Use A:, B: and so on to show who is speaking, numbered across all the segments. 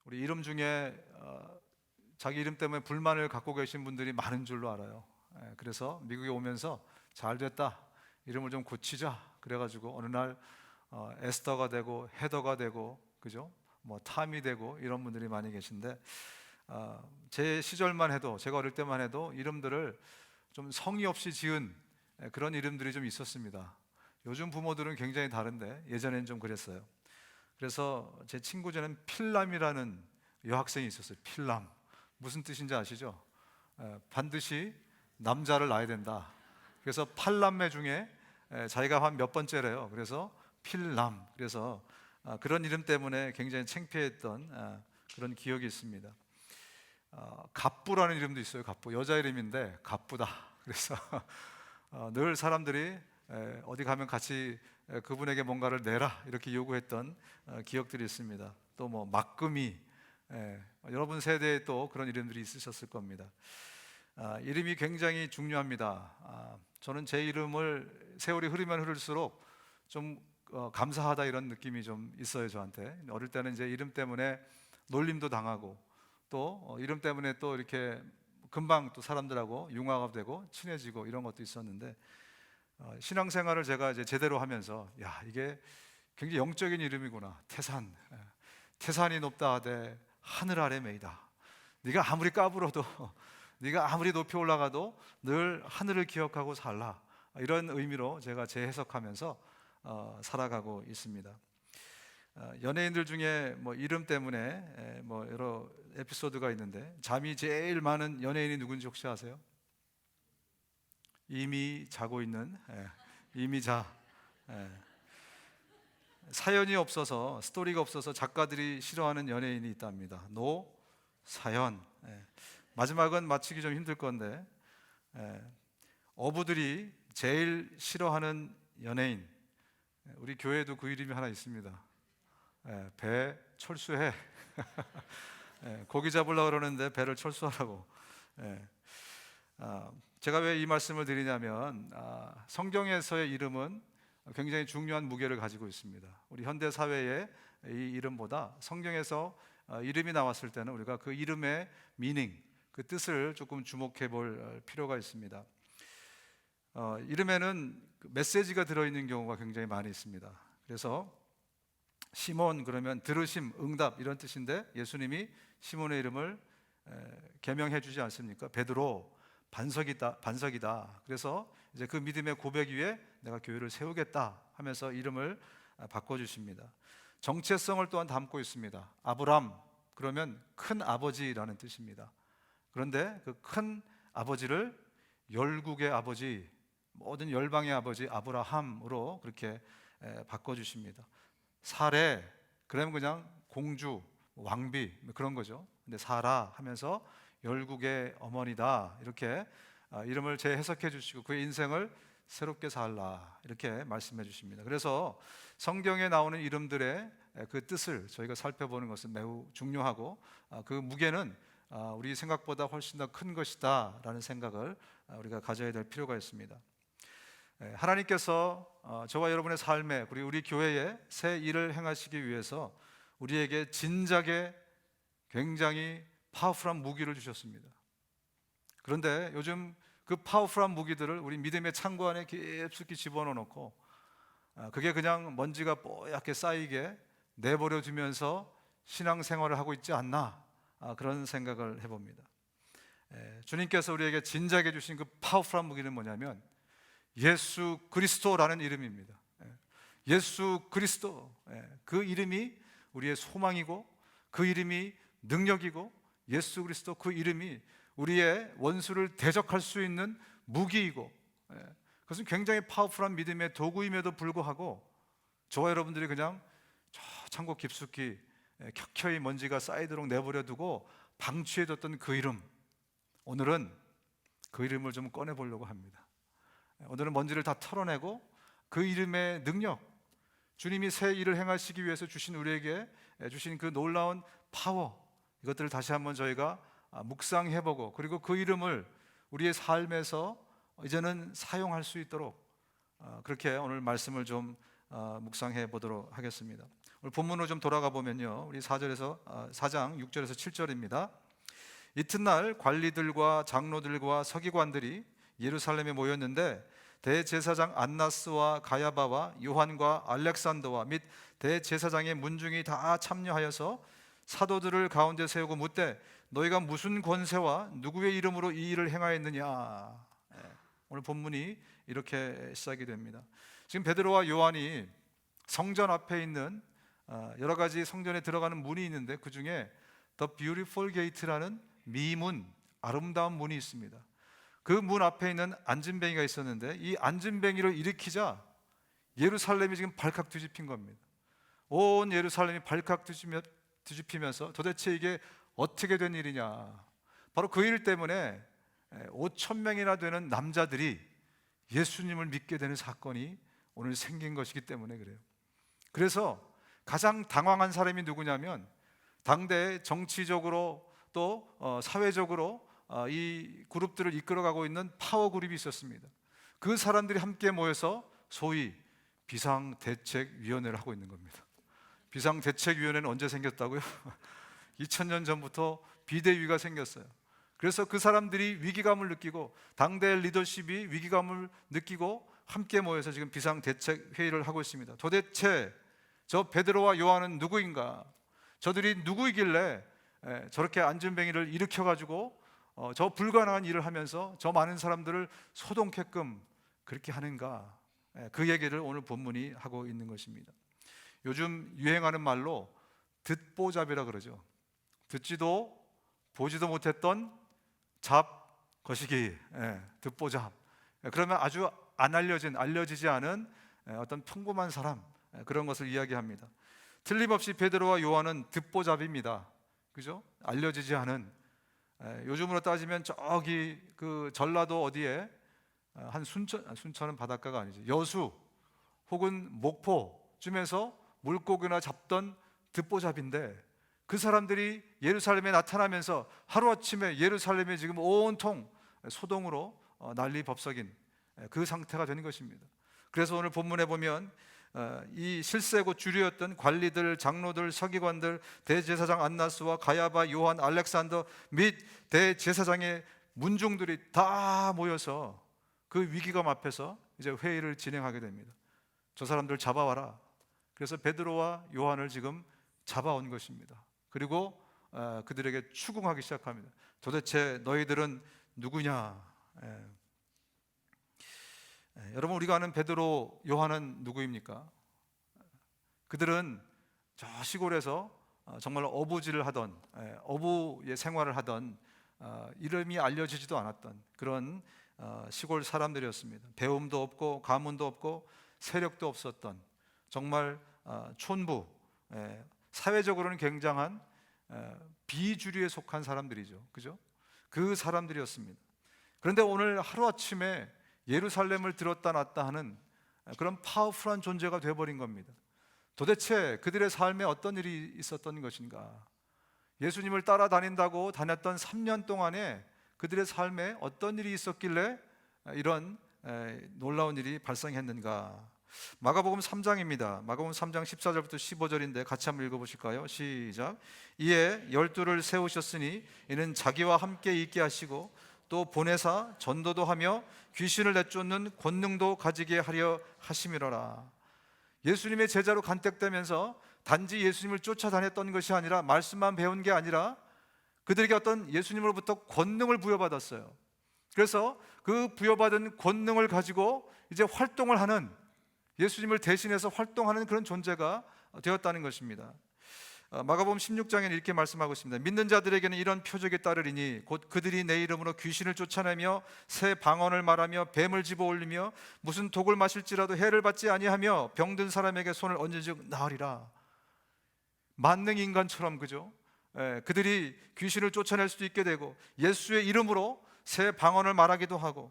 A: 우리 이름 중에 자기 이름 때문에 불만을 갖고 계신 분들이 많은 줄로 알아요. 그래서 미국에 오면서 잘 됐다, 이름을 좀 고치자 그래가지고 어느 날 에스더가 되고 헤더가 되고, 그죠? 뭐 탐이 되고 이런 분들이 많이 계신데, 제 시절만 해도, 제가 어릴 때만 해도 이름들을 좀 성의 없이 지은 그런 이름들이 좀 있었습니다. 요즘 부모들은 굉장히 다른데 예전에는 좀 그랬어요. 그래서 제 친구 중에는 필람이라는 여학생이 있었어요. 필람. 무슨 뜻인지 아시죠? 반드시 남자를 낳아야 된다. 그래서 팔남매 중에 자기가 한 몇 번째래요. 그래서 필람. 그래서 그런 이름 때문에 굉장히 창피했던 그런 기억이 있습니다. 갑부라는 이름도 있어요. 갑부. 여자 이름인데 갑부다. 그래서 늘 사람들이 어디 가면 같이 그분에게 뭔가를 내라 이렇게 요구했던 기억들이 있습니다. 또 뭐 막금이, 여러분 세대에 또 그런 이름들이 있으셨을 겁니다. 이름이 굉장히 중요합니다. 저는 제 이름을 세월이 흐르면 흐를수록 좀 감사하다 이런 느낌이 좀 있어요. 저한테 어릴 때는 이제 이름 때문에 놀림도 당하고, 또 이름 때문에 또 이렇게 금방 또 사람들하고 융화가 되고 친해지고 이런 것도 있었는데, 신앙생활을 제가 이제 제대로 하면서 야, 이게 굉장히 영적인 이름이구나. 태산. 태산이 높다 하되 하늘 아래 메이다. 네가 아무리 까불어도 네가 아무리 높이 올라가도 늘 하늘을 기억하고 살라. 이런 의미로 제가 재해석하면서 살아가고 있습니다. 연예인들 중에 뭐 이름 때문에 뭐 여러 에피소드가 있는데, 잠이 제일 많은 연예인이 누군지 혹시 아세요? 이미 자고 있는, 이미 자. 사연이 없어서, 스토리가 없어서 작가들이 싫어하는 연예인이 있답니다. 노사연. 마지막은 맞히기 좀 힘들 건데, 어부들이 제일 싫어하는 연예인, 우리 교회에도 그 이름이 하나 있습니다. 배 철수해. 고기 잡으려고 그러는데 배를 철수하라고. 제가 왜 이 말씀을 드리냐면, 성경에서의 이름은 굉장히 중요한 무게를 가지고 있습니다. 우리 현대 사회의 이 이름보다 성경에서 이름이 나왔을 때는 우리가 그 이름의 미닝, 그 뜻을 조금 주목해 볼 필요가 있습니다. 이름에는 메시지가 들어있는 경우가 굉장히 많이 있습니다. 그래서 시몬 그러면 들으심, 응답 이런 뜻인데, 예수님이 시몬의 이름을 개명해 주지 않습니까? 베드로, 반석이다, 반석이다. 그래서 이제 그 믿음의 고백 위에 내가 교회를 세우겠다 하면서 이름을 바꿔주십니다. 정체성을 또한 담고 있습니다. 아브람 그러면 큰 아버지라는 뜻입니다. 그런데 그 큰 아버지를 열국의 아버지, 모든 열방의 아버지 아브라함으로 그렇게 바꿔주십니다. 사레 그러면 그냥 공주, 왕비 그런 거죠. 근데 사라 하면서 열국의 어머니다, 이렇게 이름을 재해석해 주시고 그의 인생을 새롭게 살라 이렇게 말씀해 주십니다. 그래서 성경에 나오는 이름들의 그 뜻을 저희가 살펴보는 것은 매우 중요하고, 그 무게는 우리 생각보다 훨씬 더 큰 것이다 라는 생각을 우리가 가져야 될 필요가 있습니다. 하나님께서 저와 여러분의 삶에, 그리고 우리 교회에 새 일을 행하시기 위해서 우리에게 진작에 굉장히 파워풀한 무기를 주셨습니다. 그런데 요즘 그 파워풀한 무기들을 우리 믿음의 창고 안에 깊숙이 집어넣어 놓고, 그게 그냥 먼지가 뽀얗게 쌓이게 내버려 두면서 신앙생활을 하고 있지 않나, 그런 생각을 해봅니다. 주님께서 우리에게 진작에 주신 그 파워풀한 무기는 뭐냐면 예수 그리스도라는 이름입니다. 예수 그리스도, 그 이름이 우리의 소망이고, 그 이름이 능력이고, 예수 그리스도 그 이름이 우리의 원수를 대적할 수 있는 무기이고, 그것은 굉장히 파워풀한 믿음의 도구임에도 불구하고 저와 여러분들이 그냥 저 창고 깊숙이 켜켜이 먼지가 쌓이도록 내버려 두고 방치해뒀던 그 이름, 오늘은 그 이름을 좀 꺼내보려고 합니다. 오늘은 먼지를 다 털어내고 그 이름의 능력, 주님이 새 일을 행하시기 위해서 주신 우리에게 주신 그 놀라운 파워, 이것들을 다시 한번 저희가 묵상해보고, 그리고 그 이름을 우리의 삶에서 이제는 사용할 수 있도록 그렇게 오늘 말씀을 좀 묵상해 보도록 하겠습니다. 오늘 본문으로 좀 돌아가 보면요, 우리 4장 6절에서 7절입니다. 이튿날 관리들과 장로들과 서기관들이 예루살렘에 모였는데 대제사장 안나스와 가야바와 요한과 알렉산더와 및 대제사장의 문중이 다 참여하여서 사도들을 가운데 세우고 묻되 너희가 무슨 권세와 누구의 이름으로 이 일을 행하였느냐. 오늘 본문이 이렇게 시작이 됩니다. 지금 베드로와 요한이 성전 앞에 있는 여러 가지 성전에 들어가는 문이 있는데 그 중에 The Beautiful Gate라는 미문, 아름다운 문이 있습니다. 그 문 앞에 있는 안진뱅이가 있었는데 이 안진뱅이를 일으키자 예루살렘이 지금 발칵 뒤집힌 겁니다. 온 예루살렘이 발칵 뒤집히면서 도대체 이게 어떻게 된 일이냐. 바로 그 일 때문에 5천 명이나 되는 남자들이 예수님을 믿게 되는 사건이 오늘 생긴 것이기 때문에 그래요. 그래서 가장 당황한 사람이 누구냐면 당대 정치적으로 또 사회적으로 이 그룹들을 이끌어가고 있는 파워 그룹이 있었습니다. 그 사람들이 함께 모여서 소위 비상대책위원회를 하고 있는 겁니다. 비상대책위원회는 언제 생겼다고요? 2000년 전부터 비대위가 생겼어요. 그래서 그 사람들이 위기감을 느끼고 당대 리더십이 위기감을 느끼고 함께 모여서 지금 비상대책회의를 하고 있습니다. 도대체 저 베드로와 요한은 누구인가? 저들이 누구이길래 저렇게 안진뱅이를 일으켜가지고 저 불가능한 일을 하면서 저 많은 사람들을 소동케끔 그렇게 하는가? 그 얘기를 오늘 본문이 하고 있는 것입니다. 요즘 유행하는 말로 듣보잡이라 그러죠. 듣지도 보지도 못했던 잡거시기, 듣보잡. 그러면 아주 알려지지 않은 어떤 평범한 사람, 그런 것을 이야기합니다. 틀림없이 베드로와 요한은 듣보잡입니다. 그죠? 알려지지 않은, 요즘으로 따지면 저기 그 전라도 어디에 한 순천은 바닷가가 아니죠. 여수 혹은 목포쯤에서 물고기나 잡던 듣보잡인데 그 사람들이 예루살렘에 나타나면서 하루아침에 예루살렘에 지금 온통 소동으로 난리법석인 그 상태가 되는 것입니다. 그래서 오늘 본문에 보면 이 실세고 주류였던 관리들, 장로들, 서기관들, 대제사장 안나스와 가야바, 요한, 알렉산더 및 대제사장의 문중들이 다 모여서 그 위기감 앞에서 이제 회의를 진행하게 됩니다. 저 사람들 잡아와라. 그래서 베드로와 요한을 지금 잡아온 것입니다. 그리고 그들에게 추궁하기 시작합니다. 도대체 너희들은 누구냐? 여러분, 우리가 아는 베드로, 요한은 누구입니까? 그들은 저 시골에서 정말 어부질을 하던, 어부의 생활을 하던, 이름이 알려지지도 않았던 그런 시골 사람들이었습니다. 배움도 없고 가문도 없고 세력도 없었던 정말 촌부, 사회적으로는 굉장한 비주류에 속한 사람들이죠. 그죠? 그 사람들이었습니다. 그런데 오늘 하루아침에 예루살렘을 들었다 놨다 하는 그런 파워풀한 존재가 되어버린 겁니다. 도대체 그들의 삶에 어떤 일이 있었던 것인가? 예수님을 따라다닌다고 다녔던 3년 동안에 그들의 삶에 어떤 일이 있었길래 이런 놀라운 일이 발생했는가? 마가복음 3장입니다. 마가복음 3장 14절부터 15절인데 같이 한번 읽어보실까요? 시작. 이에 12를 세우셨으니 이는 자기와 함께 있게 하시고 또 보내사 전도도 하며 귀신을 내쫓는 권능도 가지게 하려 하심이로라. 예수님의 제자로 간택되면서 단지 예수님을 쫓아다녔던 것이 아니라 말씀만 배운 게 아니라 그들에게 어떤 예수님으로부터 권능을 부여받았어요. 그래서 그 부여받은 권능을 가지고 이제 활동을 하는, 예수님을 대신해서 활동하는 그런 존재가 되었다는 것입니다. 마가복음 16장에는 이렇게 말씀하고 있습니다. 믿는 자들에게는 이런 표적이 따르리니 곧 그들이 내 이름으로 귀신을 쫓아내며 새 방언을 말하며 뱀을 집어올리며 무슨 독을 마실지라도 해를 받지 아니하며 병든 사람에게 손을 얹은즉 나으리라. 만능 인간처럼, 그죠? 그들이 귀신을 쫓아낼 수도 있게 되고 예수의 이름으로 새 방언을 말하기도 하고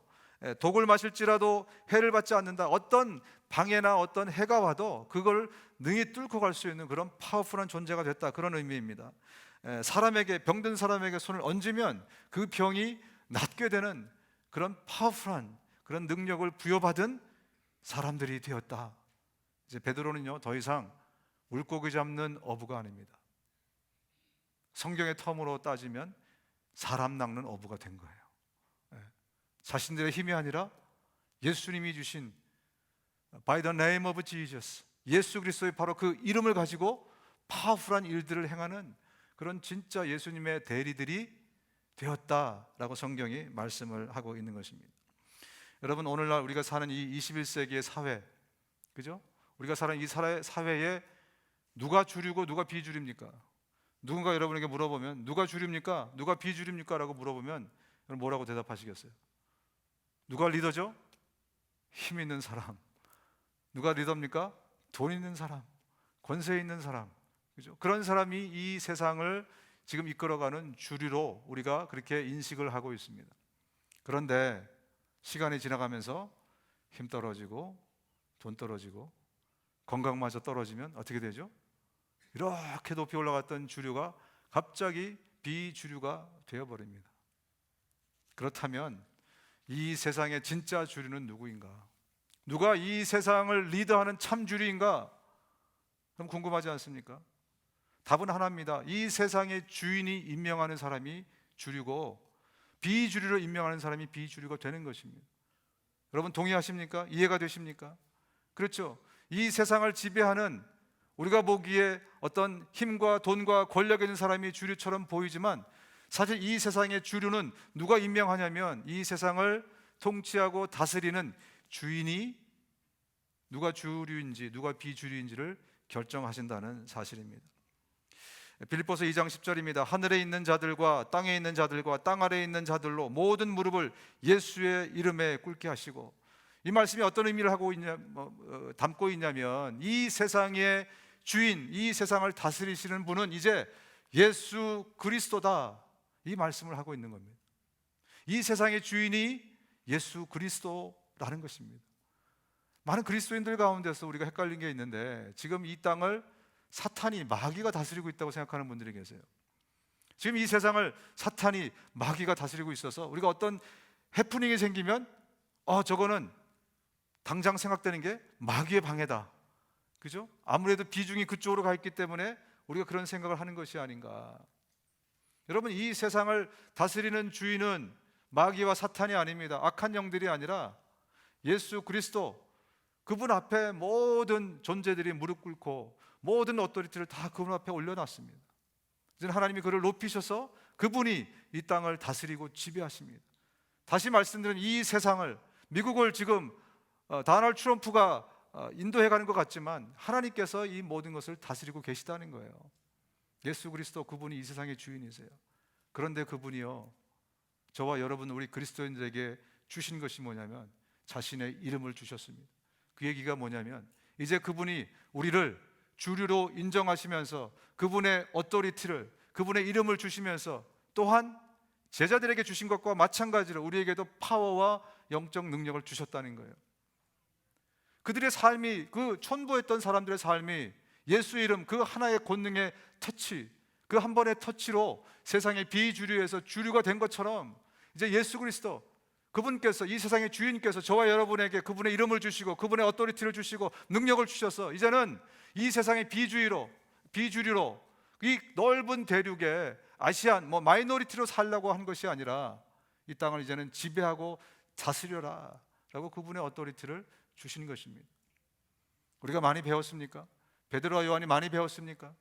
A: 독을 마실지라도 해를 받지 않는다. 어떤 방해나 어떤 해가 와도 그걸 능히 뚫고 갈 수 있는 그런 파워풀한 존재가 됐다, 그런 의미입니다. 사람에게, 병든 사람에게 손을 얹으면 그 병이 낫게 되는 그런 파워풀한 그런 능력을 부여받은 사람들이 되었다. 이제 베드로는요 더 이상 물고기 잡는 어부가 아닙니다. 성경의 텀으로 따지면 사람 낚는 어부가 된 거예요. 예. 자신들의 힘이 아니라 예수님이 주신 By the name of Jesus, 예수 그리스도의 바로 그 이름을 가지고 파워풀한 일들을 행하는 그런 진짜 예수님의 대리들이 되었다라고 성경이 말씀을 하고 있는 것입니다. 여러분, 오늘날 우리가 사는 이 21세기의 사회, 그죠? 우리가 사는 이 사회에 누가 주류고 누가 비주류입니까? 누군가 여러분에게 물어보면 누가 주류입니까? 누가 비주류입니까? 라고 물어보면 여러분 뭐라고 대답하시겠어요? 누가 리더죠? 힘 있는 사람. 누가 리더입니까? 돈 있는 사람, 권세 있는 사람, 그죠? 그런 사람이 이 세상을 지금 이끌어가는 주류로 우리가 그렇게 인식을 하고 있습니다. 그런데 시간이 지나가면서 힘 떨어지고 돈 떨어지고 건강마저 떨어지면 어떻게 되죠? 이렇게 높이 올라갔던 주류가 갑자기 비주류가 되어버립니다. 그렇다면 이 세상의 진짜 주류는 누구인가? 누가 이 세상을 리더하는 참 주류인가? 그럼 궁금하지 않습니까? 답은 하나입니다. 이 세상의 주인이 임명하는 사람이 주류고 비주류로 임명하는 사람이 비주류가 되는 것입니다. 여러분 동의하십니까? 이해가 되십니까? 그렇죠. 이 세상을 지배하는, 우리가 보기에 어떤 힘과 돈과 권력 있는 사람이 주류처럼 보이지만 사실 이 세상의 주류는 누가 임명하냐면 이 세상을 통치하고 다스리는 주인이 누가 주류인지 누가 비주류인지를 결정하신다는 사실입니다. 빌립보서 2장 10절입니다. 하늘에 있는 자들과 땅에 있는 자들과 땅 아래에 있는 자들로 모든 무릎을 예수의 이름에 꿇게 하시고, 이 말씀이 어떤 의미를 담고 있냐면 이 세상의 주인, 이 세상을 다스리시는 분은 이제 예수 그리스도다, 이 말씀을 하고 있는 겁니다. 이 세상의 주인이 예수 그리스도라는 것입니다. 많은 그리스도인들 가운데서 우리가 헷갈린 게 있는데 지금 이 땅을 사탄이, 마귀가 다스리고 있다고 생각하는 분들이 계세요. 지금 이 세상을 사탄이, 마귀가 다스리고 있어서 우리가 어떤 해프닝이 생기면 저거는 당장 생각되는 게 마귀의 방해다, 그죠? 아무래도 비중이 그쪽으로 가 있기 때문에 우리가 그런 생각을 하는 것이 아닌가. 여러분, 이 세상을 다스리는 주인은 마귀와 사탄이 아닙니다. 악한 영들이 아니라 예수 그리스도, 그분 앞에 모든 존재들이 무릎 꿇고 모든 어토리티를 다 그분 앞에 올려놨습니다. 이제 하나님이 그를 높이셔서 그분이 이 땅을 다스리고 지배하십니다. 다시 말씀드리면 이 세상을, 미국을 지금 다널드 트럼프가 인도해가는 것 같지만 하나님께서 이 모든 것을 다스리고 계시다는 거예요. 예수 그리스도, 그분이 이 세상의 주인이세요. 그런데 그분이요, 저와 여러분 우리 그리스도인들에게 주신 것이 뭐냐면 자신의 이름을 주셨습니다. 그 얘기가 뭐냐면 이제 그분이 우리를 주류로 인정하시면서 그분의 어토리티를, 그분의 이름을 주시면서 또한 제자들에게 주신 것과 마찬가지로 우리에게도 파워와 영적 능력을 주셨다는 거예요. 그들의 삶이, 그 촌보했던 사람들의 삶이 예수의 이름, 그 하나의 권능의 터치, 그 한 번의 터치로 세상의 비주류에서 주류가 된 것처럼 이제 예수 그리스도, 그분께서, 이 세상의 주인께서 저와 여러분에게 그분의 이름을 주시고 그분의 어토리티를 주시고 능력을 주셔서 이제는 이 세상의 비주류로 이 넓은 대륙에 아시안 마이너리티로 살라고 한 것이 아니라 이 땅을 이제는 지배하고 다스려라 라고 그분의 어토리티를 주신 것입니다. 우리가 많이 배웠습니까? 베드로와 요한이 많이 배웠습니까?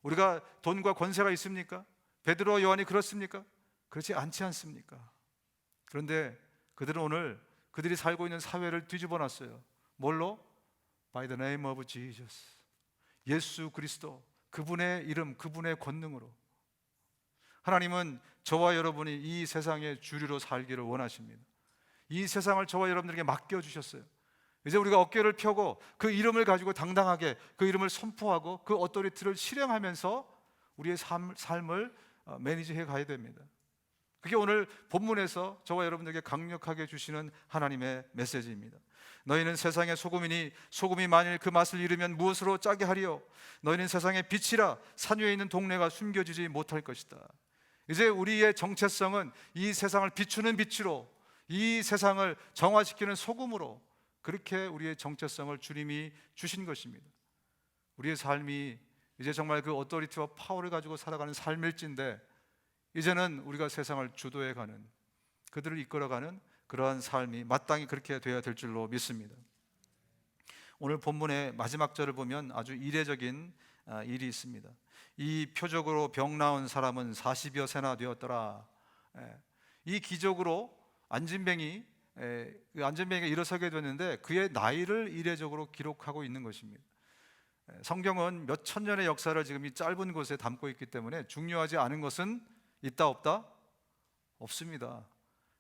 A: 우리가 돈과 권세가 있습니까? 베드로와 요한이 그렇습니까? 그렇지 않지 않습니까? 그런데 그들은 오늘 그들이 살고 있는 사회를 뒤집어 놨어요. 뭘로? By the name of Jesus, 예수 그리스도, 그분의 이름, 그분의 권능으로. 하나님은 저와 여러분이 이 세상의 주류로 살기를 원하십니다. 이 세상을 저와 여러분들에게 맡겨주셨어요. 이제 우리가 어깨를 펴고 그 이름을 가지고 당당하게 그 이름을 선포하고 그 어토리티를 실행하면서 우리의 삶을 매니지해 가야 됩니다. 그게 오늘 본문에서 저와 여러분들에게 강력하게 주시는 하나님의 메시지입니다. 너희는 세상의 소금이니 소금이 만일 그 맛을 잃으면 무엇으로 짜게 하리요? 너희는 세상의 빛이라 산 위에 있는 동네가 숨겨지지 못할 것이다. 이제 우리의 정체성은 이 세상을 비추는 빛으로, 이 세상을 정화시키는 소금으로, 그렇게 우리의 정체성을 주님이 주신 것입니다. 우리의 삶이 이제 정말 그 오토리티와 파워를 가지고 살아가는 삶일진데, 이제는 우리가 세상을 주도해가는, 그들을 이끌어가는 그러한 삶이 마땅히 그렇게 되어야 될 줄로 믿습니다. 오늘 본문의 마지막 절을 보면 아주 이례적인 일이 있습니다. 이 표적으로 병 나은 사람은 40여 세나 되었더라. 이 기적으로 안진뱅이가 일어서게 됐는데 그의 나이를 이례적으로 기록하고 있는 것입니다. 성경은 몇 천 년의 역사를 지금 이 짧은 곳에 담고 있기 때문에 중요하지 않은 것은 있다 없다? 없습니다.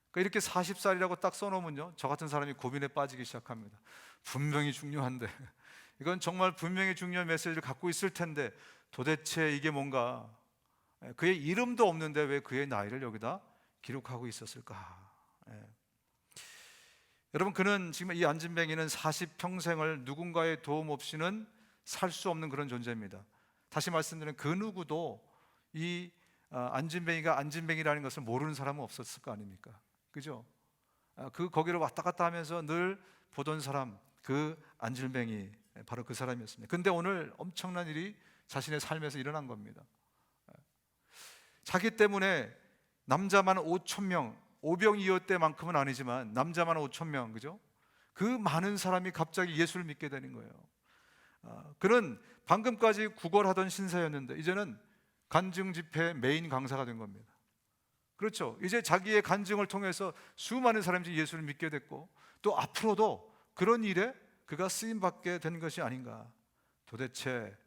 A: 그러니까 이렇게 40살이라고 딱 써놓으면요, 저 같은 사람이 고민에 빠지기 시작합니다. 분명히 중요한데, 이건 정말 분명히 중요한 메시지를 갖고 있을 텐데 도대체 이게 뭔가, 그의 이름도 없는데 왜 그의 나이를 여기다 기록하고 있었을까? 여러분, 그는 지금 이 안진뱅이는 40평생을 누군가의 도움 없이는 살 수 없는 그런 존재입니다. 다시 말씀드리면 그 누구도 이 안진뱅이가 안진뱅이라는 것을 모르는 사람은 없었을 거 아닙니까? 그죠? 거기를 왔다 갔다 하면서 늘 보던 사람, 그 안진뱅이, 바로 그 사람이었습니다. 근데 오늘 엄청난 일이 자신의 삶에서 일어난 겁니다. 자기 때문에 남자만 5,000명, 오병이어 때만큼은 아니지만 남자만 5,000명, 그죠? 그 많은 사람이 갑자기 예수를 믿게 되는 거예요. 그는 방금까지 구걸하던 신사였는데 이제는 간증 집회 메인 강사가 된 겁니다. 그렇죠. 이제 자기의 간증을 통해서 수많은 사람들이 예수를 믿게 됐고, 또 앞으로도 그런 일에 그가 쓰임받게 된 것이 아닌가. 도대체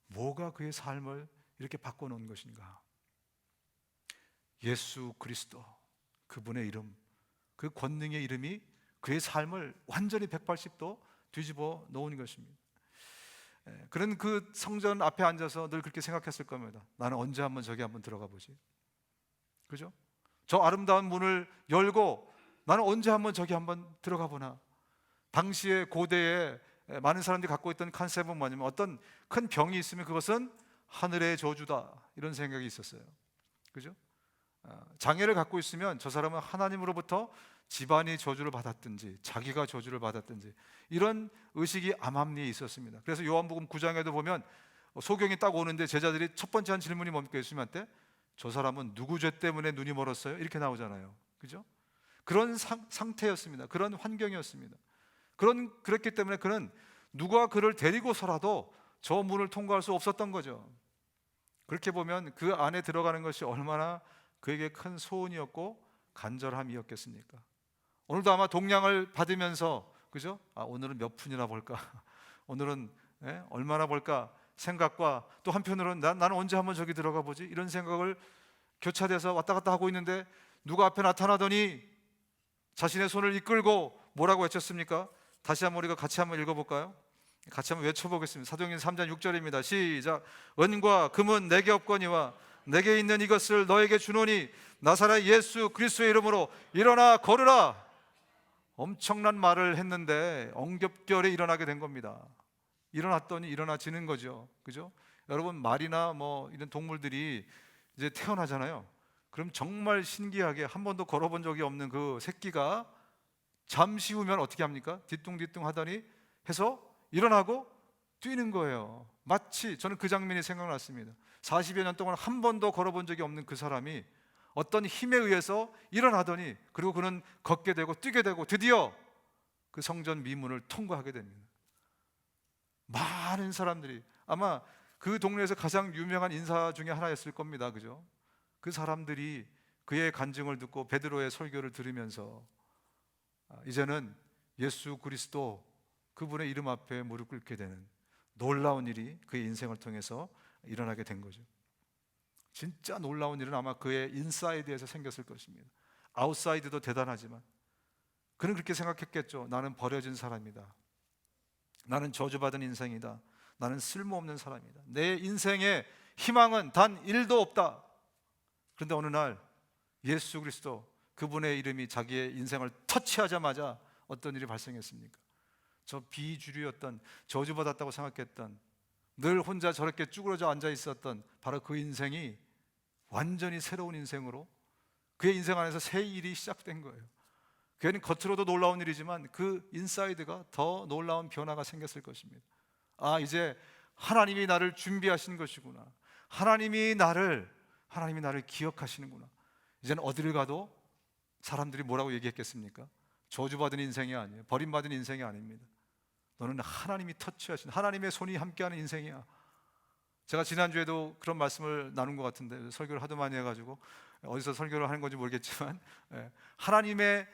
A: 뭐가 그의 삶을 이렇게 바꿔놓은 것인가? 예수 그리스도, 그분의 이름, 그 권능의 이름이 그의 삶을 완전히 180도 뒤집어 놓은 것입니다. 그런 그 성전 앞에 앉아서 늘 그렇게 생각했을 겁니다. 나는 언제 한번 저기 한번 들어가 보지, 그죠? 저 아름다운 문을 열고 나는 언제 한번 저기 한번 들어가 보나. 당시에 고대에 많은 사람들이 갖고 있던 컨셉은 뭐냐면, 어떤 큰 병이 있으면 그것은 하늘의 저주다, 이런 생각이 있었어요. 그죠? 장애를 갖고 있으면 저 사람은 하나님으로부터 집안이 저주를 받았든지 자기가 저주를 받았든지, 이런 의식이 암암리에 있었습니다. 그래서 요한복음 9장에도 보면 소경이 딱 오는데 제자들이 첫 번째 한 질문이 뭡니까? 예수님한테 저 사람은 누구 죄 때문에 눈이 멀었어요? 이렇게 나오잖아요. 그죠? 그런 상태였습니다. 그런 환경이었습니다. 그렇기 때문에 그는 누가 그를 데리고서라도 저 문을 통과할 수 없었던 거죠. 그렇게 보면 그 안에 들어가는 것이 얼마나 그에게 큰 소원이었고 간절함이었겠습니까? 오늘도 아마 동량을 받으면서, 그죠? 오늘은 몇 푼이나 벌까? 오늘은 얼마나 벌까? 생각과, 또 한편으로는 나는 언제 한번 저기 들어가 보지? 이런 생각을 교차돼서 왔다 갔다 하고 있는데, 누가 앞에 나타나더니 자신의 손을 이끌고 뭐라고 외쳤습니까? 다시 한번 우리가 같이 한번 읽어볼까요? 같이 한번 외쳐보겠습니다. 사도행전 3장 6절입니다. 시작. 은과 금은 내게 없거니와 내게 있는 이것을 너에게 주노니 나사렛 예수 그리스도의 이름으로 일어나 걸으라. 엄청난 말을 했는데 엉겹결에 일어나게 된 겁니다. 일어났더니 일어나지는 거죠. 그죠? 여러분, 말이나 뭐 이런 동물들이 이제 태어나잖아요. 그럼 정말 신기하게 한 번도 걸어본 적이 없는 그 새끼가 잠시 후면 어떻게 합니까? 뒤뚱뒤뚱 하더니 해서 일어나고 뛰는 거예요. 마치 저는 그 장면이 생각났습니다. 40여 년 동안 한 번도 걸어본 적이 없는 그 사람이 어떤 힘에 의해서 일어나더니, 그리고 그는 걷게 되고 뛰게 되고 드디어 그 성전 미문을 통과하게 됩니다. 많은 사람들이, 아마 그 동네에서 가장 유명한 인사 중에 하나였을 겁니다. 그죠? 그 사람들이 그의 간증을 듣고 베드로의 설교를 들으면서 이제는 예수 그리스도, 그분의 이름 앞에 무릎 꿇게 되는 놀라운 일이 그의 인생을 통해서 일어나게 된 거죠. 진짜 놀라운 일은 아마 그의 인사이드에서 생겼을 것입니다. 아웃사이드도 대단하지만 그는 그렇게 생각했겠죠. 나는 버려진 사람이다. 나는 저주받은 인생이다. 나는 쓸모없는 사람이다. 내 인생에 희망은 단 1도 없다. 그런데 어느 날 예수 그리스도, 그분의 이름이 자기의 인생을 터치하자마자 어떤 일이 발생했습니까? 저 비주류였던, 저주받았다고 생각했던, 늘 혼자 저렇게 쭈그러져 앉아 있었던 바로 그 인생이 완전히 새로운 인생으로, 그의 인생 안에서 새 일이 시작된 거예요. 괜히 겉으로도 놀라운 일이지만 그 인사이드가 더 놀라운 변화가 생겼을 것입니다. 이제 하나님이 나를 준비하신 것이구나. 하나님이 나를 기억하시는구나. 이제는 어디를 가도 사람들이 뭐라고 얘기했겠습니까? 저주받은 인생이 아니에요. 버림받은 인생이 아닙니다. 너는 하나님이 터치하신, 하나님의 손이 함께하는 인생이야. 제가 지난주에도 그런 말씀을 나눈 것 같은데, 설교를 하도 많이 해가지고 어디서 설교를 하는 건지 모르겠지만, 하나님의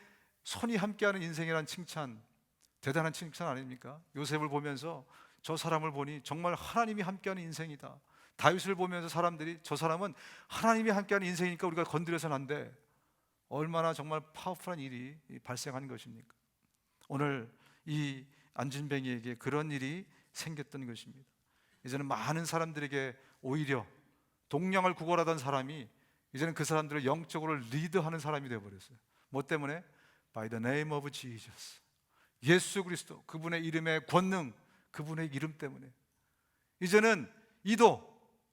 A: 손이 함께하는 인생이란 칭찬, 대단한 칭찬 아닙니까? 요셉을 보면서 저 사람을 보니 정말 하나님이 함께하는 인생이다. 다윗을 보면서 사람들이 저 사람은 하나님이 함께하는 인생이니까 우리가 건드려서는 안 돼. 얼마나 정말 파워풀한 일이 발생한 것입니까? 오늘 이 안진뱅이에게 그런 일이 생겼던 것입니다. 이제는 많은 사람들에게 오히려 동량을 구걸하던 사람이 이제는 그 사람들을 영적으로 리드하는 사람이 되어버렸어요. 뭐 때문에? By the name of Jesus. 예수 그리스도, 그분의 이름의 권능, 그분의 이름 때문에 이제는 이도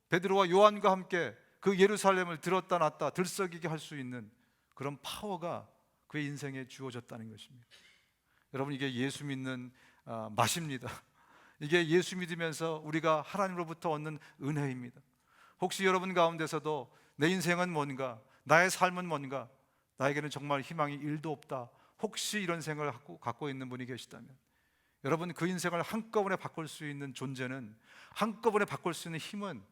A: 베드로와 요한과 함께 그 예루살렘을 들었다 놨다 들썩이게 할 수 있는 그런 파워가 그의 인생에 주어졌다는 것입니다. 여러분, 이게 예수 믿는 맛입니다. 이게 예수 믿으면서 우리가 하나님으로부터 얻는 은혜입니다. 혹시 여러분 가운데서도 내 인생은 뭔가, 나의 삶은 뭔가, 나에게는 정말 희망이 1도 없다, 혹시 이런 생각을 갖고 있는 분이 계시다면, 여러분, 그 인생을 한꺼번에 바꿀 수 있는 존재는, 한꺼번에 바꿀 수 있는 힘은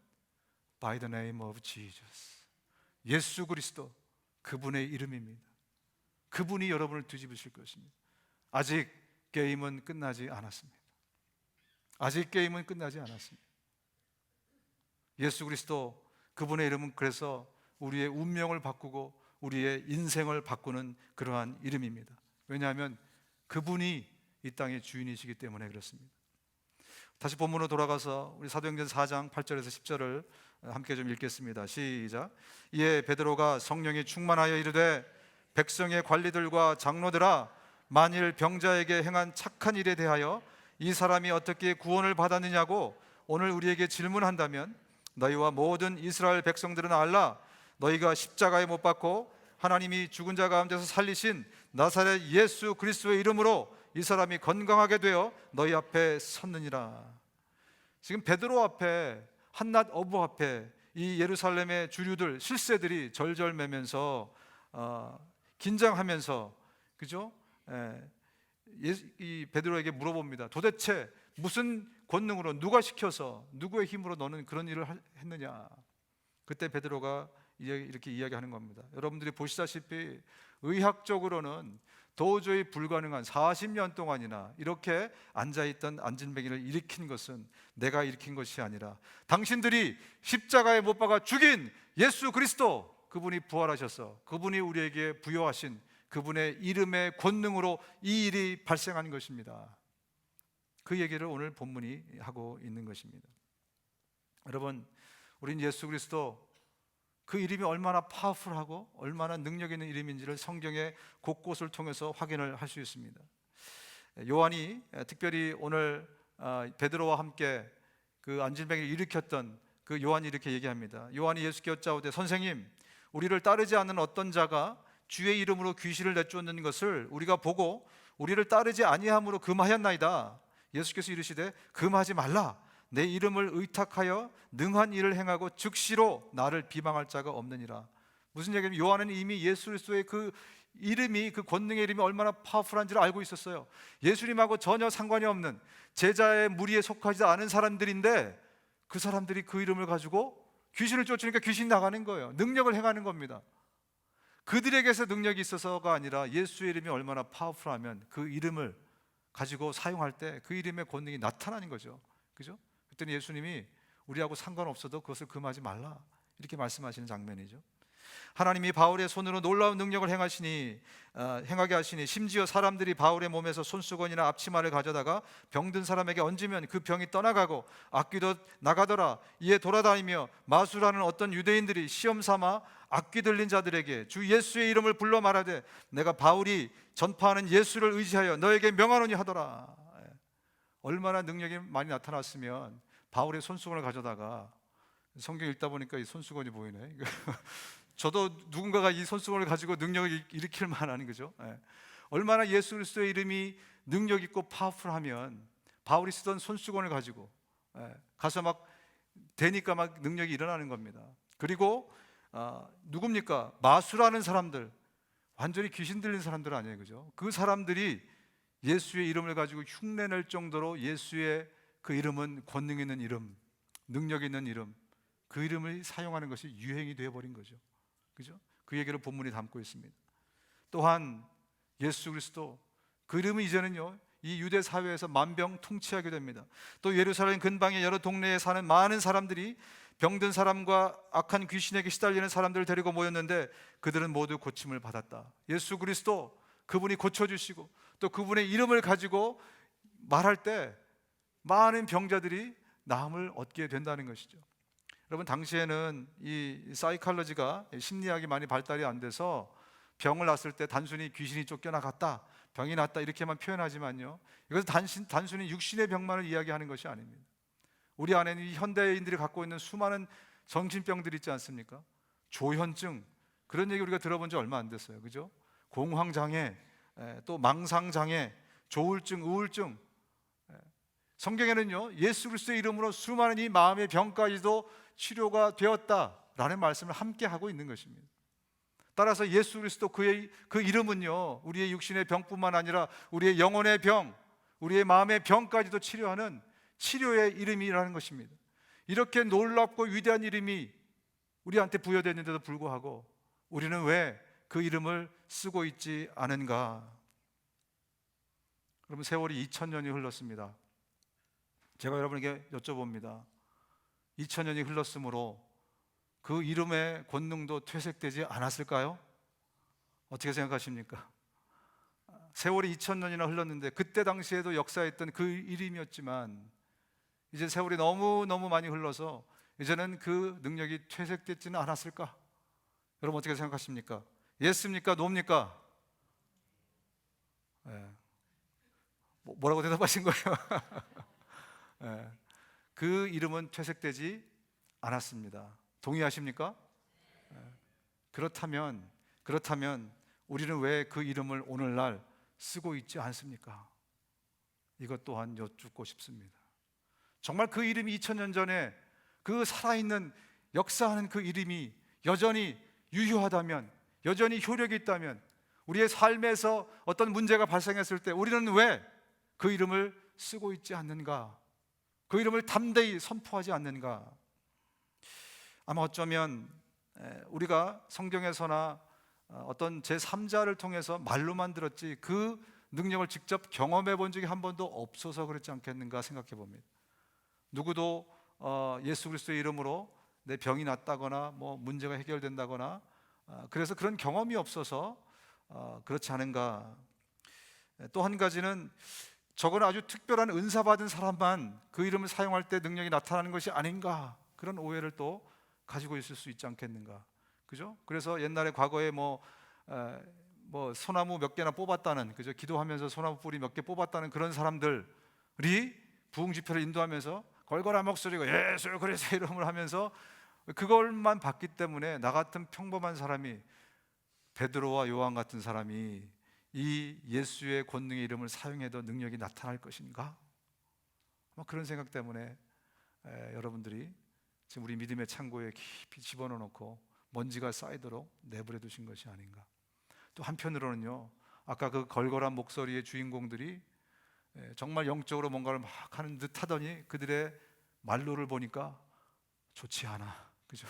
A: By the name of Jesus, 예수 그리스도, 그분의 이름입니다. 그분이 여러분을 뒤집으실 것입니다. 아직 게임은 끝나지 않았습니다. 아직 게임은 끝나지 않았습니다. 예수 그리스도, 그분의 이름은 그래서 우리의 운명을 바꾸고 우리의 인생을 바꾸는 그러한 이름입니다. 왜냐하면 그분이 이 땅의 주인이시기 때문에 그렇습니다. 다시 본문으로 돌아가서 우리 사도행전 4장 8절에서 10절을 함께 좀 읽겠습니다. 시작. 이에 베드로가 성령이 충만하여 이르되, 백성의 관리들과 장로들아, 만일 병자에게 행한 착한 일에 대하여 이 사람이 어떻게 구원을 받았느냐고 오늘 우리에게 질문한다면, 너희와 모든 이스라엘 백성들은 알라. 너희가 십자가에 못 박고 하나님이 죽은 자 가운데서 살리신 나사렛 예수 그리스도의 이름으로 이 사람이 건강하게 되어 너희 앞에 섰느니라. 지금 베드로 앞에, 한낱 어부 앞에 이 예루살렘의 주류들, 실세들이 절절매면서 긴장하면서, 그죠? 이 베드로에게 물어봅니다. 도대체 무슨 권능으로, 누가 시켜서, 누구의 힘으로 너는 그런 일을 했느냐? 그때 베드로가 이렇게 이야기하는 겁니다. 여러분들이 보시다시피 의학적으로는 도저히 불가능한 40년 동안이나 이렇게 앉아있던 안진뱅이를 일으킨 것은 내가 일으킨 것이 아니라 당신들이 십자가에 못 박아 죽인 예수 그리스도, 그분이 부활하셔서 그분이 우리에게 부여하신 그분의 이름의 권능으로 이 일이 발생한 것입니다. 그 얘기를 오늘 본문이 하고 있는 것입니다. 여러분, 우린 예수 그리스도, 그 이름이 얼마나 파워풀하고 얼마나 능력 있는 이름인지를 성경의 곳곳을 통해서 확인을 할 수 있습니다. 요한이 특별히 오늘 베드로와 함께 그 안진뱅이를 일으켰던 그 요한이 이렇게 얘기합니다. 요한이 예수께 여짜오되, 선생님, 우리를 따르지 않는 어떤 자가 주의 이름으로 귀신을 내쫓는 것을 우리가 보고 우리를 따르지 아니함으로 금하였나이다. 예수께서 이르시되, 금하지 말라. 내 이름을 의탁하여 능한 일을 행하고 즉시로 나를 비방할 자가 없느니라. 무슨 얘기냐면, 요한은 이미 예수 그리스도의 그 이름이, 그 권능의 이름이 얼마나 파워풀한지를 알고 있었어요. 예수님하고 전혀 상관이 없는 제자의 무리에 속하지 않은 사람들인데 그 사람들이 그 이름을 가지고 귀신을 쫓으니까 귀신이 나가는 거예요. 능력을 행하는 겁니다. 그들에게서 능력이 있어서가 아니라 예수의 이름이 얼마나 파워풀하면 그 이름을 가지고 사용할 때 그 이름의 권능이 나타나는 거죠. 그죠? 그때는 예수님이 우리하고 상관없어도 그것을 금하지 말라, 이렇게 말씀하시는 장면이죠. 하나님이 바울의 손으로 놀라운 능력을 행하게 하시니 심지어 사람들이 바울의 몸에서 손수건이나 앞치마를 가져다가 병든 사람에게 얹으면 그 병이 떠나가고 악귀도 나가더라. 이에 돌아다니며 마술하는 어떤 유대인들이 시험 삼아 악귀 들린 자들에게 주 예수의 이름을 불러 말하되, 내가 바울이 전파하는 예수를 의지하여 너에게 명하노니 하더라. 얼마나 능력이 많이 나타났으면 바울의 손수건을 가져다가, 성경 읽다 보니까 이 손수건이 보이네. 저도 누군가가 이 손수건을 가지고 능력을 일으킬 만한, 거죠. 얼마나 예수 그리스도의 이름이 능력 있고 파워풀하면 바울이 쓰던 손수건을 가지고 가서 막 되니까 막 능력이 일어나는 겁니다. 그리고 누굽니까? 마술하는 사람들, 완전히 귀신 들린 사람들 아니에요, 그죠? 그 사람들이 예수의 이름을 가지고 흉내낼 정도로 예수의 그 이름은 권능 있는 이름, 능력 있는 이름, 그 이름을 사용하는 것이 유행이 되어버린 거죠, 그죠? 그 얘기를 본문이 담고 있습니다. 또한 예수 그리스도 그 이름은 이제는요 이 유대 사회에서 만병통치하게 됩니다. 또 예루살렘 근방의 여러 동네에 사는 많은 사람들이 병든 사람과 악한 귀신에게 시달리는 사람들을 데리고 모였는데 그들은 모두 고침을 받았다. 예수 그리스도 그분이 고쳐주시고 또 그분의 이름을 가지고 말할 때 많은 병자들이 나음을 얻게 된다는 것이죠. 여러분, 당시에는 이 사이칼러지가 심리학이 많이 발달이 안 돼서 병을 났을 때 단순히 귀신이 쫓겨나갔다, 병이 났다 이렇게만 표현하지만요, 이것은 단순히 육신의 병만을 이야기하는 것이 아닙니다. 우리 안에는 이 현대인들이 갖고 있는 수많은 정신병들이 있지 않습니까? 조현증, 그런 얘기 우리가 들어본 지 얼마 안 됐어요, 그죠? 공황장애, 또 망상장애, 조울증, 우울증. 성경에는요 예수 그리스도의 이름으로 수많은 이 마음의 병까지도 치료가 되었다라는 말씀을 함께 하고 있는 것입니다. 따라서 예수 그리스도 그 이름은요 우리의 육신의 병뿐만 아니라 우리의 영혼의 병, 우리의 마음의 병까지도 치료하는 치료의 이름이라는 것입니다. 이렇게 놀랍고 위대한 이름이 우리한테 부여됐는데도 불구하고 우리는 왜 그 이름을 쓰고 있지 않은가? 그러면 세월이 2000년이 흘렀습니다. 제가 여러분에게 여쭤봅니다. 2000년이 흘렀으므로 그 이름의 권능도 퇴색되지 않았을까요? 어떻게 생각하십니까? 세월이 2000년이나 흘렀는데 그때 당시에도 역사했던 그 이름이었지만 이제 세월이 너무 많이 흘러서 이제는 그 능력이 퇴색되지는 않았을까? 여러분 어떻게 생각하십니까? 예스입니까? 노입니까? 뭐라고 대답하신 거예요? 그 이름은 퇴색되지 않았습니다. 동의하십니까? 그렇다면 우리는 왜 그 이름을 오늘날 쓰고 있지 않습니까? 이것 또한 여쭙고 싶습니다. 정말 그 이름이 2000년 전에 그 살아있는 역사하는 그 이름이 여전히 유효하다면, 여전히 효력이 있다면, 우리의 삶에서 어떤 문제가 발생했을 때 우리는 왜 그 이름을 쓰고 있지 않는가? 그 이름을 담대히 선포하지 않는가? 아마 어쩌면 우리가 성경에서나 어떤 제3자를 통해서 말로만 들었지 그 능력을 직접 경험해 본 적이 한 번도 없어서 그렇지 않겠는가 생각해 봅니다. 누구도 예수 그리스도의 이름으로 내 병이 낫다거나 뭐 문제가 해결된다거나 그래서 그런 경험이 없어서 그렇지 않은가. 또 한 가지는 저건 아주 특별한 은사 받은 사람만 그 이름을 사용할 때 능력이 나타나는 것이 아닌가, 그런 오해를 또 가지고 있을 수 있지 않겠는가, 그죠? 그래서 옛날에 과거에 뭐 소나무 몇 개나 뽑았다는, 그죠? 기도하면서 소나무 뿌리 몇 개 뽑았다는 그런 사람들이 부흥 집회를 인도하면서 걸걸한 목소리가 예수 그리스도의 이름을 하면서 그걸만 봤기 때문에 나 같은 평범한 사람이, 베드로와 요한 같은 사람이 이 예수의 권능의 이름을 사용해도 능력이 나타날 것인가? 그런 생각 때문에 여러분들이 지금 우리 믿음의 창고에 깊이 집어넣어 놓고 먼지가 쌓이도록 내버려 두신 것이 아닌가. 또 한편으로는요, 아까 그 걸걸한 목소리의 주인공들이 정말 영적으로 뭔가를 막 하는 듯 하더니 그들의 말로를 보니까 좋지 않아, 그죠?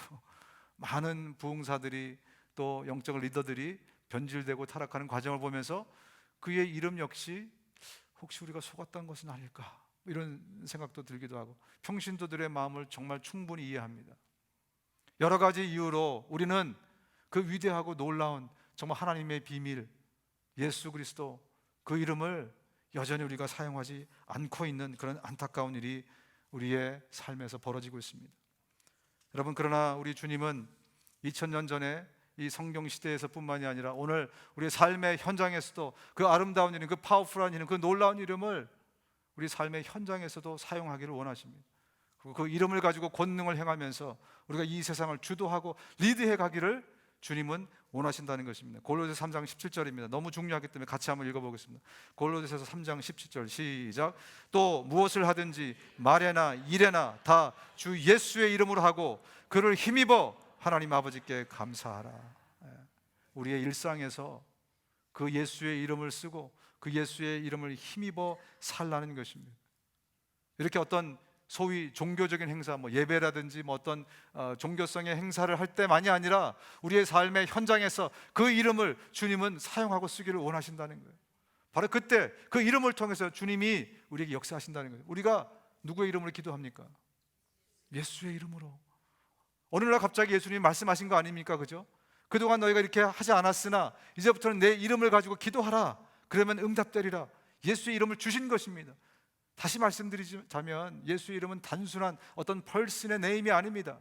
A: 많은 부흥사들이 또 영적 리더들이 변질되고 타락하는 과정을 보면서 그의 이름 역시 혹시 우리가 속았던 것은 아닐까, 이런 생각도 들기도 하고, 평신도들의 마음을 정말 충분히 이해합니다. 여러 가지 이유로 우리는 그 위대하고 놀라운 정말 하나님의 비밀 예수 그리스도 그 이름을 여전히 우리가 사용하지 않고 있는 그런 안타까운 일이 우리의 삶에서 벌어지고 있습니다. 여러분, 그러나 우리 주님은 2000년 전에 이 성경 시대에서 뿐만이 아니라 오늘 우리의 삶의 현장에서도 그 아름다운 이름, 그 파워풀한 이름, 그 놀라운 이름을 우리 삶의 현장에서도 사용하기를 원하십니다. 그리고 그 이름을 가지고 권능을 행하면서 우리가 이 세상을 주도하고 리드해 가기를 주님은 원하신다는 것입니다. 골로새서 3장 17절입니다. 너무 중요하기 때문에 같이 한번 읽어보겠습니다. 골로새서 3장 17절 시작. 또 무엇을 하든지 말에나 일에나 다 주 예수의 이름으로 하고 그를 힘입어 하나님 아버지께 감사하라. 우리의 일상에서 그 예수의 이름을 쓰고 그 예수의 이름을 힘입어 살라는 것입니다. 이렇게 어떤 소위 종교적인 행사, 예배라든지 어떤 종교성의 행사를 할 때만이 아니라 우리의 삶의 현장에서 그 이름을 주님은 사용하고 쓰기를 원하신다는 거예요. 바로 그때 그 이름을 통해서 주님이 우리에게 역사하신다는 거예요. 우리가 누구의 이름으로 기도합니까? 예수의 이름으로. 어느 날 갑자기 예수님이 말씀하신 거 아닙니까? 그죠? 그동안 너희가 이렇게 하지 않았으나 이제부터는 내 이름을 가지고 기도하라. 그러면 응답되리라. 예수의 이름을 주신 것입니다. 다시 말씀드리자면 예수의 이름은 단순한 어떤 펄슨의 네임이 아닙니다.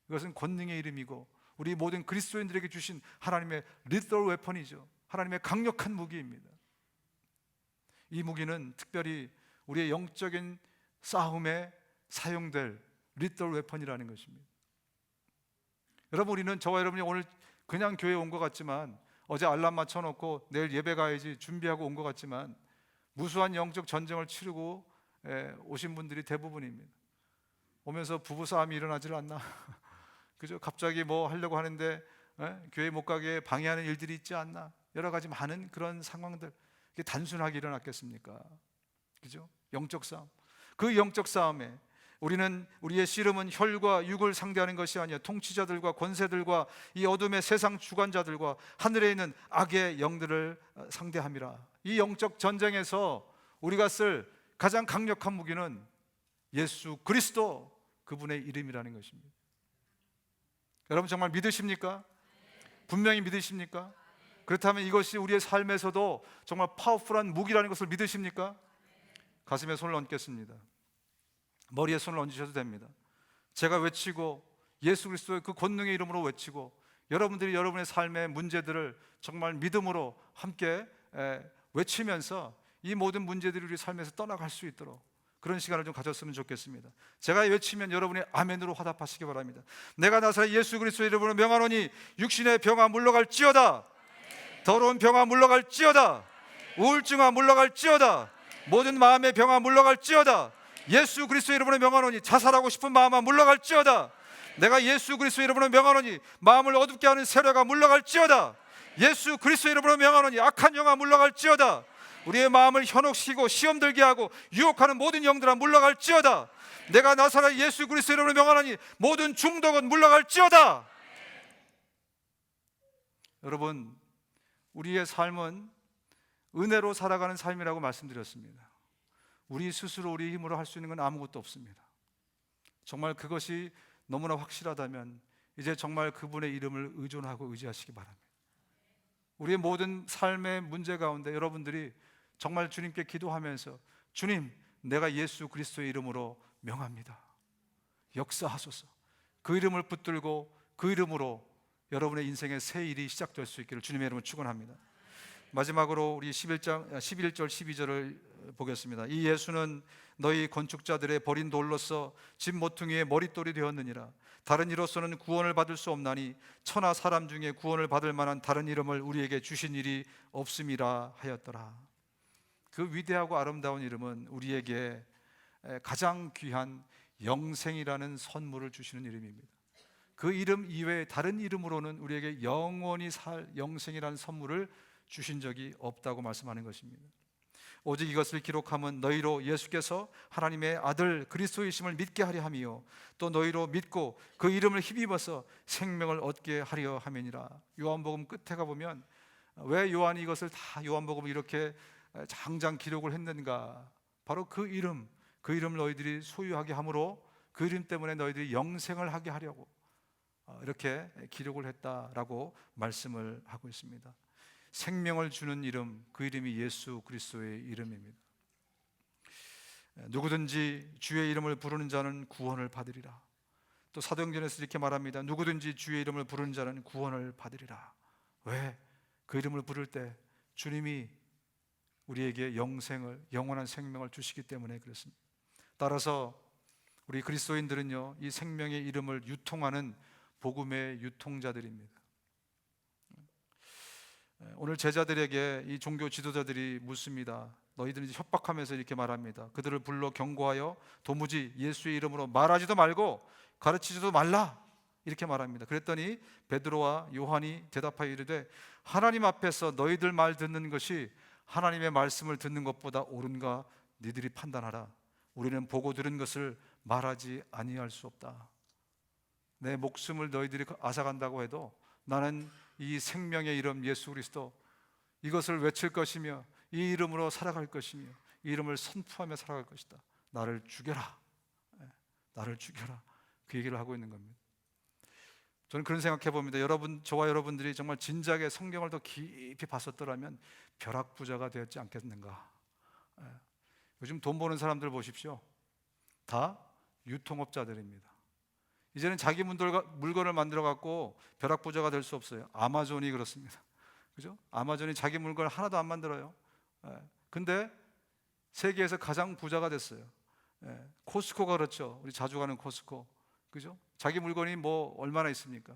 A: 이것은 권능의 이름이고 우리 모든 그리스도인들에게 주신 하나님의 리털 웨펀이죠. 하나님의 강력한 무기입니다. 이 무기는 특별히 우리의 영적인 싸움에 사용될 리털 웨펀이라는 것입니다. 여러분, 우리는 저와 여러분이 오늘 그냥 교회에 온 것 같지만, 어제 알람 맞춰놓고 내일 예배 가야지 준비하고 온 것 같지만 무수한 영적 전쟁을 치르고 오신 분들이 대부분입니다. 오면서 부부싸움이 일어나질 않나? 그죠? 갑자기 뭐 하려고 하는데 교회 못 가게 방해하는 일들이 있지 않나? 여러 가지 많은 그런 상황들, 이게 단순하게 일어났겠습니까? 그죠? 영적 싸움. 그 영적 싸움에 우리는 우리의 씨름은 혈과 육을 상대하는 것이 아니라 통치자들과 권세들과 이 어둠의 세상 주관자들과 하늘에 있는 악의 영들을 상대함이라. 이 영적 전쟁에서 우리가 쓸 가장 강력한 무기는 예수 그리스도, 그분의 이름이라는 것입니다. 여러분 정말 믿으십니까? 분명히 믿으십니까? 그렇다면 이것이 우리의 삶에서도 정말 파워풀한 무기라는 것을 믿으십니까? 가슴에 손을 얹겠습니다. 머리에 손을 얹으셔도 됩니다. 제가 외치고 예수 그리스도의 그 권능의 이름으로 외치고 여러분들이 여러분의 삶의 문제들을 정말 믿음으로 함께 외치면서 이 모든 문제들이 우리 삶에서 떠나갈 수 있도록 그런 시간을 좀 가졌으면 좋겠습니다. 제가 외치면 여러분이 아멘으로 화답하시기 바랍니다. 내가 나사렛 예수 그리스도의 이름으로 명하노니 육신의 병아 물러갈지어다. 더러운 병아 물러갈지어다. 우울증아 물러갈지어다. 모든 마음의 병아 물러갈지어다. 예수 그리스도의 이름으로 명하노니 자살하고 싶은 마음아 물러갈지어다. 내가 예수 그리스도의 이름으로 명하노니 마음을 어둡게 하는 세력아 물러갈지어다. 예수 그리스도의 이름으로 명하노니 악한 영아 물러갈지어다. 우리의 마음을 현혹시키고 시험 들게 하고 유혹하는 모든 영들아 물러갈지어다. 내가 나사렛 예수 그리스도의 이름으로 명하노니 모든 중독은 물러갈지어다. 여러분, 우리의 삶은 은혜로 살아가는 삶이라고 말씀드렸습니다. 우리 스스로 우리 힘으로 할 수 있는 건 아무것도 없습니다. 정말 그것이 너무나 확실하다면 이제 정말 그분의 이름을 의존하고 의지하시기 바랍니다. 우리의 모든 삶의 문제 가운데 여러분들이 정말 주님께 기도하면서 주님, 내가 예수 그리스도의 이름으로 명합니다. 역사하소서. 그 이름을 붙들고 그 이름으로 여러분의 인생의 새 일이 시작될 수 있기를 주님의 이름으로 축원합니다. 마지막으로 우리 11절 12절을 보겠습니다. 이 예수는 너희 건축자들의 버린 돌로서 집 모퉁이의 머릿돌이 되었느니라. 다른 이로서는 구원을 받을 수 없나니 천하 사람 중에 구원을 받을 만한 다른 이름을 우리에게 주신 일이 없음이라 하였더라. 그 위대하고 아름다운 이름은 우리에게 가장 귀한 영생이라는 선물을 주시는 이름입니다. 그 이름 이외에 다른 이름으로는 우리에게 영원히 살 영생이라는 선물을 주신 적이 없다고 말씀하는 것입니다. 오직 이것을 기록함은 너희로 예수께서 하나님의 아들 그리스도이심을 믿게 하려 함이요 또 너희로 믿고 그 이름을 힘입어서 생명을 얻게 하려 함이니라. 요한복음 끝에 가보면 왜 요한이 이것을 다 요한복음을 이렇게 장장 기록을 했는가? 바로 그 이름을 너희들이 소유하게 함으로 그 이름 때문에 너희들이 영생을 하게 하려고 이렇게 기록을 했다라고 말씀을 하고 있습니다. 생명을 주는 이름, 그 이름이 예수 그리스도의 이름입니다. 누구든지 주의 이름을 부르는 자는 구원을 받으리라. 또 사도행전에서 이렇게 말합니다. 누구든지 주의 이름을 부르는 자는 구원을 받으리라. 왜? 그 이름을 부를 때 주님이 우리에게 영원한 생명을 주시기 때문에 그렇습니다. 따라서 우리 그리스도인들은요, 이 생명의 이름을 유통하는 복음의 유통자들입니다. 오늘 제자들에게 이 종교 지도자들이 묻습니다. 너희들은 이제 협박하면서 이렇게 말합니다. 그들을 불러 경고하여 도무지 예수의 이름으로 말하지도 말고 가르치지도 말라, 이렇게 말합니다. 그랬더니 베드로와 요한이 대답하여 이르되 하나님 앞에서 너희들 말 듣는 것이 하나님의 말씀을 듣는 것보다 옳은가 너희들이 판단하라. 우리는 보고 들은 것을 말하지 아니할 수 없다. 내 목숨을 너희들이 앗아간다고 해도 나는 이 생명의 이름 예수 그리스도, 이것을 외칠 것이며 이 이름으로 살아갈 것이며 이 이름을 선포하며 살아갈 것이다. 나를 죽여라, 나를 죽여라, 그 얘기를 하고 있는 겁니다. 저는 그런 생각해 봅니다. 저와 여러분들이 정말 진작에 성경을 더 깊이 봤었더라면 벼락부자가 되었지 않겠는가. 요즘 돈 버는 사람들 보십시오. 다 유통업자들입니다. 이제는 자기 물건을 만들어 갖고 벼락부자가 될 수 없어요. 아마존이 그렇습니다. 그죠? 아마존이 자기 물건을 하나도 안 만들어요. 근데 세계에서 가장 부자가 됐어요. 코스코가 그렇죠. 우리 자주 가는 코스코. 그죠? 자기 물건이 뭐 얼마나 있습니까?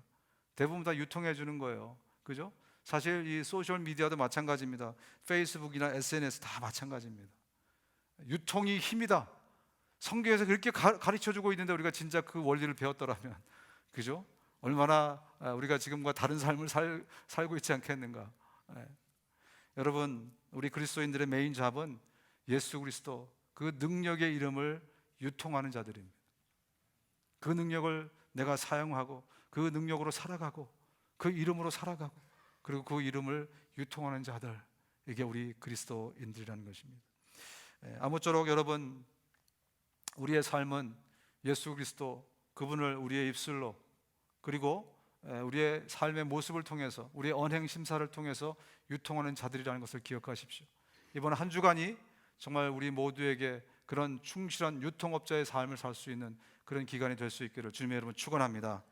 A: 대부분 다 유통해 주는 거예요. 그죠? 사실 이 소셜 미디어도 마찬가지입니다. 페이스북이나 SNS 다 마찬가지입니다. 유통이 힘이다. 성경에서 그렇게 가르쳐 주고 있는데 우리가 진짜 그 원리를 배웠더라면, 그죠? 얼마나 우리가 지금과 다른 삶을 살고 있지 않겠는가. 여러분, 우리 그리스도인들의 메인 잡은 예수 그리스도, 그 능력의 이름을 유통하는 자들입니다. 그 능력을 내가 사용하고 그 능력으로 살아가고 그 이름으로 살아가고 그리고 그 이름을 유통하는 자들, 이게 우리 그리스도인들이라는 것입니다. 아무쪼록 여러분, 우리의 삶은 예수 그리스도, 그분을 우리의 입술로, 그리고 우리의 삶의 모습을 통해서, 우리의 언행 심사를 통해서 유통하는 자들이라는 것을 기억하십시오. 이번 한 주간이 정말 우리 모두에게 그런 충실한 유통업자의 삶을 살 수 있는 그런 기간이 될 수 있기를 주님의 이름으로 축원합니다.